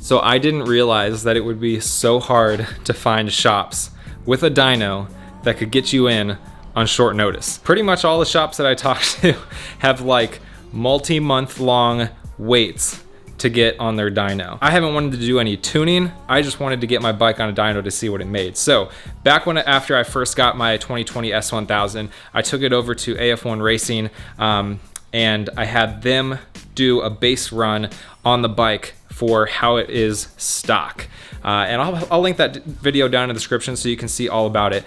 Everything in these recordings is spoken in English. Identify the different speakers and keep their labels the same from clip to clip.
Speaker 1: So I didn't realize that it would be so hard to find shops with a dyno that could get you in on short notice. Pretty much all the shops that I talked to have like multi-month long waits to get on their dyno. I haven't wanted to do any tuning. I just wanted to get my bike on a dyno to see what it made. So back after I first got my 2020 S1000, I took it over to AF1 Racing and I had them do a base run on the bike for how it is stock. And I'll link that video down in the description so you can see all about it.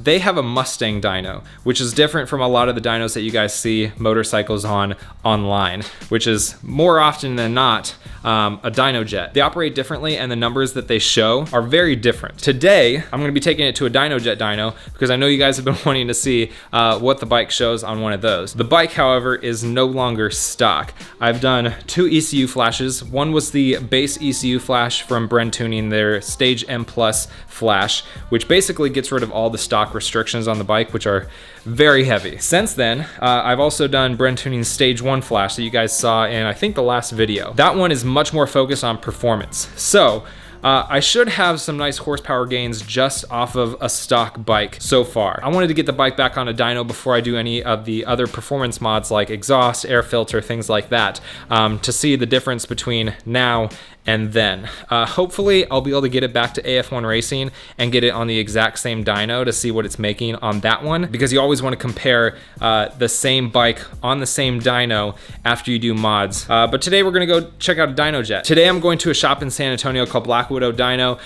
Speaker 1: They have a Mustang dyno, which is different from a lot of the dynos that you guys see motorcycles on online, which is more often than not a dynojet. They operate differently and the numbers that they show are very different. Today, I'm gonna be taking it to a dynojet dyno because I know you guys have been wanting to see what the bike shows on one of those. The bike, however, is no longer stock. I've done 2 ECU flashes. One was the base ECU flash from BrenTuning, their Stage M Plus flash, which basically gets rid of all the stock restrictions on the bike, which are very heavy. Since then, I've also done BrenTuning's Stage 1 flash that you guys saw in, I think, the last video. That one is much more focused on performance. So I should have some nice horsepower gains just off of a stock bike so far. I wanted to get the bike back on a dyno before I do any of the other performance mods like exhaust, air filter, things like that, to see the difference between now and then. Hopefully I'll be able to get it back to AF1 Racing and get it on the exact same dyno to see what it's making on that one, because you always want to compare the same bike on the same dyno after you do mods. But today we're gonna go check out a dynojet. Today I'm going to a shop in San Antonio called Black Widow Dyno.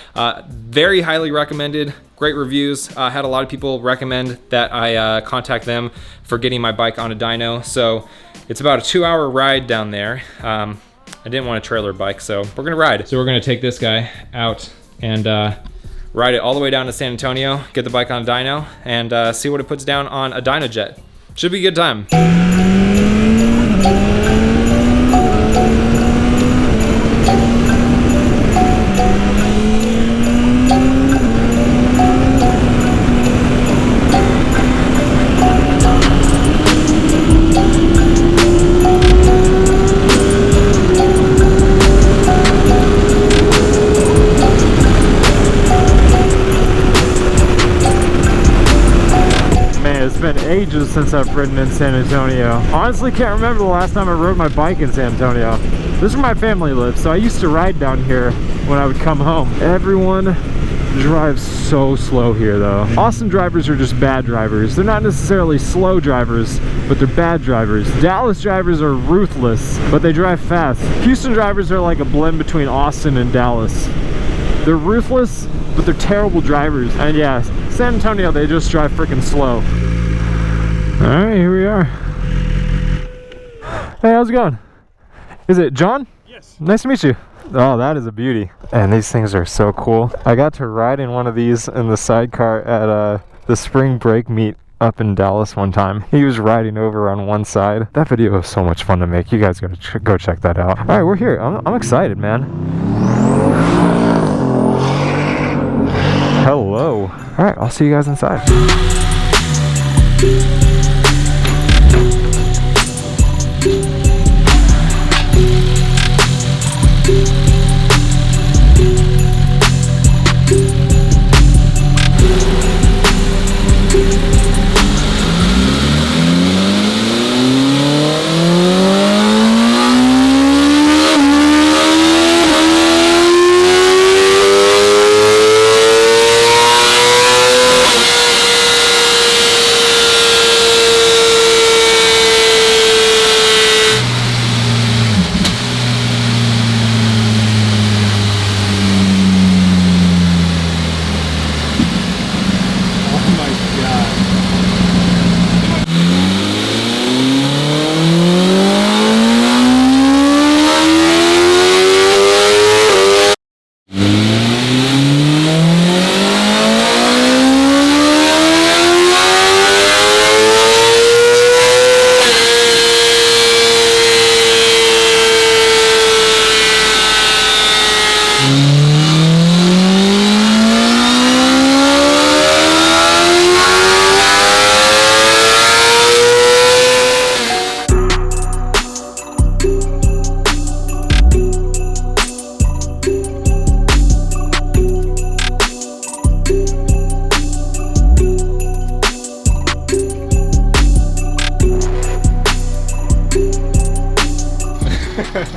Speaker 1: Very highly recommended, great reviews. Had a lot of people recommend that I contact them for getting my bike on a dyno. So it's about a 2-hour ride down there. I didn't want a trailer bike, so we're gonna ride. So we're gonna take this guy out and ride it all the way down to San Antonio, get the bike on a dyno, and see what it puts down on a dynojet. Should be a good time.
Speaker 2: It's been ages since I've ridden in San Antonio. Honestly, can't remember the last time I rode my bike in San Antonio. This is where my family lives, so I used to ride down here when I would come home. Everyone drives so slow here though. Austin drivers are just bad drivers. They're not necessarily slow drivers, but they're bad drivers. Dallas drivers are ruthless, but they drive fast. Houston drivers are like a blend between Austin and Dallas. They're ruthless, but they're terrible drivers. And yeah, San Antonio, they just drive freaking slow. All right, here we are. Hey, how's it going? Is it John? Yes. Nice to meet you. Oh, that is a beauty. And these things are so cool. I got to ride in one of these in the sidecar at the spring break meet up in Dallas one time. He was riding over on one side. That video was so much fun to make. You guys gotta go check that out. All right, we're here. I'm excited, man. Hello. All right, I'll see you guys inside.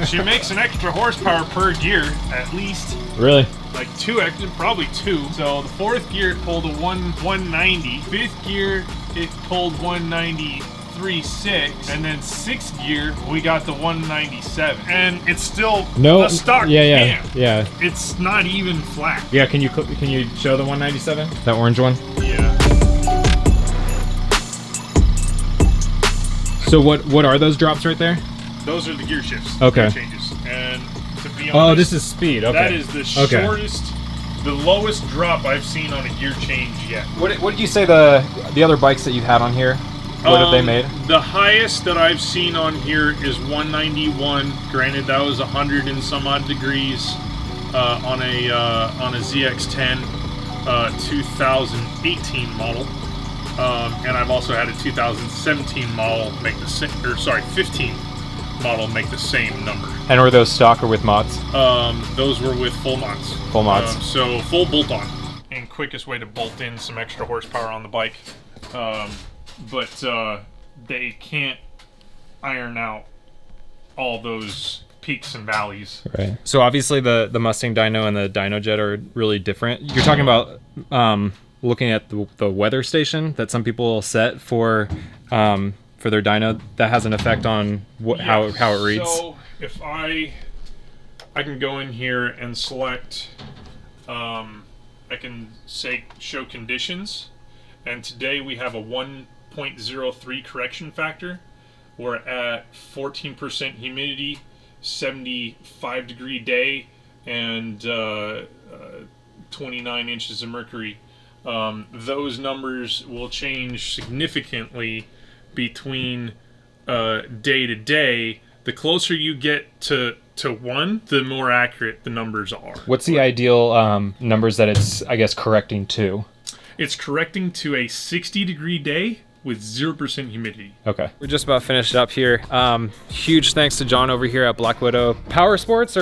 Speaker 3: She makes an extra horsepower per gear, at least.
Speaker 2: Really?
Speaker 3: Like probably two. So the fourth gear it pulled a 190. Fifth gear it pulled 193.6, and then sixth gear we got the 197. And it's still a stock cam.
Speaker 2: Yeah.
Speaker 3: It's not even flat.
Speaker 2: Yeah. Can you show the 197? That orange one?
Speaker 3: Yeah.
Speaker 2: So what are those drops right there?
Speaker 3: Those are the gear shifts.
Speaker 2: Okay.
Speaker 3: Gear changes. And to be honest,
Speaker 2: oh, this is speed. Okay.
Speaker 3: That is the shortest, the lowest drop I've seen on a gear change yet.
Speaker 1: What did you say the other bikes that you've had on here? What have they made?
Speaker 3: The highest that I've seen on here is 191. Granted, that was 100 and some odd degrees on a ZX10 2018 model. And I've also had a 2017 model make the same, 15 model make the same number.
Speaker 1: And were those stock or with mods?
Speaker 3: Those were with full mods.
Speaker 1: Full mods.
Speaker 3: So full bolt on. And quickest way to bolt in some extra horsepower on the bike. But they can't iron out all those peaks and valleys.
Speaker 1: Right. So obviously the Mustang dyno and the dynojet are really different. You're talking about looking at the weather station that some people set for their dyno. That has an effect on how it reads.
Speaker 3: So if I can go in here and select, I can say show conditions, and today we have a 1.03 correction factor. We're at 14% humidity, 75 degree day, and 29 inches of mercury. Those numbers will change significantly between day to day. The closer you get to 1, the more accurate the numbers are.
Speaker 1: What's the ideal numbers that it's, I guess, correcting to?
Speaker 3: It's correcting to a 60 degree day with 0% humidity.
Speaker 1: Okay. We're just about finished up here. Huge thanks to John over here at Black Widow Powersports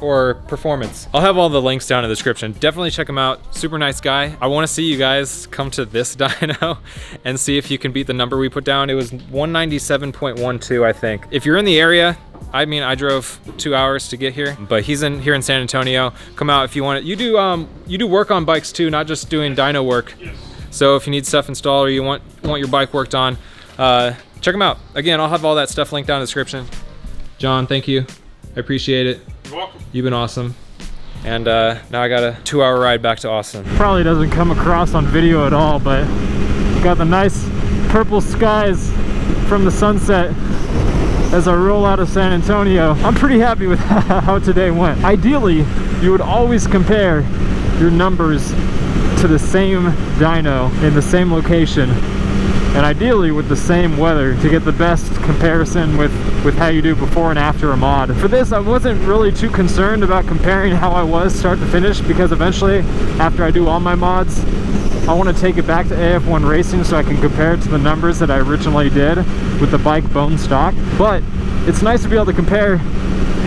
Speaker 1: or Performance. I'll have all the links down in the description. Definitely check him out. Super nice guy. I want to see you guys come to this dyno and see if you can beat the number we put down. It was 197.12, I think. If you're in the area, I mean, I drove 2 hours to get here, but he's here in San Antonio. Come out if you want it. You do work on bikes too, not just doing dyno work.
Speaker 3: Yes.
Speaker 1: So if you need stuff installed or you want your bike worked on, check them out. Again, I'll have all that stuff linked down in the description. John, thank you. I appreciate it.
Speaker 3: You're welcome.
Speaker 1: You've been awesome. And now I got a 2-hour ride back to Austin.
Speaker 2: Probably doesn't come across on video at all, but got the nice purple skies from the sunset as I roll out of San Antonio. I'm pretty happy with how today went. Ideally, you would always compare your numbers to the same dyno in the same location, and ideally with the same weather to get the best comparison with how you do before and after a mod. For this, I wasn't really too concerned about comparing how I was start to finish, because eventually, after I do all my mods, I want to take it back to AF1 Racing so I can compare it to the numbers that I originally did with the bike bone stock. But it's nice to be able to compare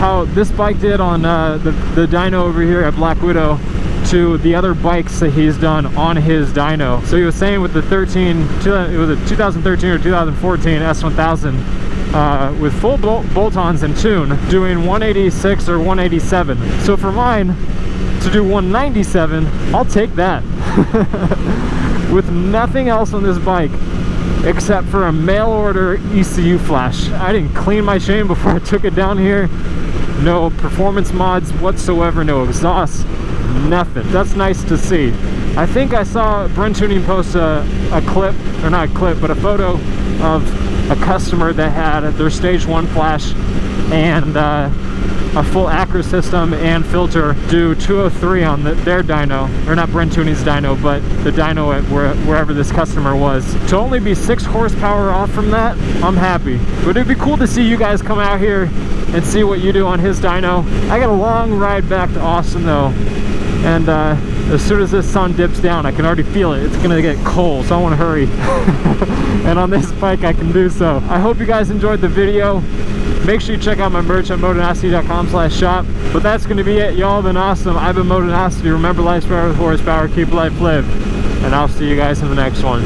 Speaker 2: how this bike did on the dyno over here at Black Widow to the other bikes that he's done on his dyno. So he was saying with the it was a 2013 or 2014 S1000 with full bolt-ons and tune, doing 186 or 187. So for mine to do 197, I'll take that. With nothing else on this bike except for a mail order ECU flash. I didn't clean my chain before I took it down here. No performance mods whatsoever, no exhaust, nothing. That's nice to see. I think I saw BrenTuning post a clip, or not a clip, but a photo of a customer that had their stage 1 flash and a full Acro system and filter do 203 on their dyno, or not BrenTuning's dyno, but the dyno at wherever this customer was. To only be 6 horsepower off from that, I'm happy. But it'd be cool to see you guys come out here and see what you do on his dyno. I got a long ride back to Austin though, and as soon as this sun dips down, I can already feel it. It's gonna get cold, so I want to hurry. And on this bike, I can do so. I hope you guys enjoyed the video. Make sure you check out my merch at motonosity.com/shop. But that's gonna be it. Y'all have been awesome. I've been Motonosity. Remember, life's better with horsepower. Keep life live. And I'll see you guys in the next one.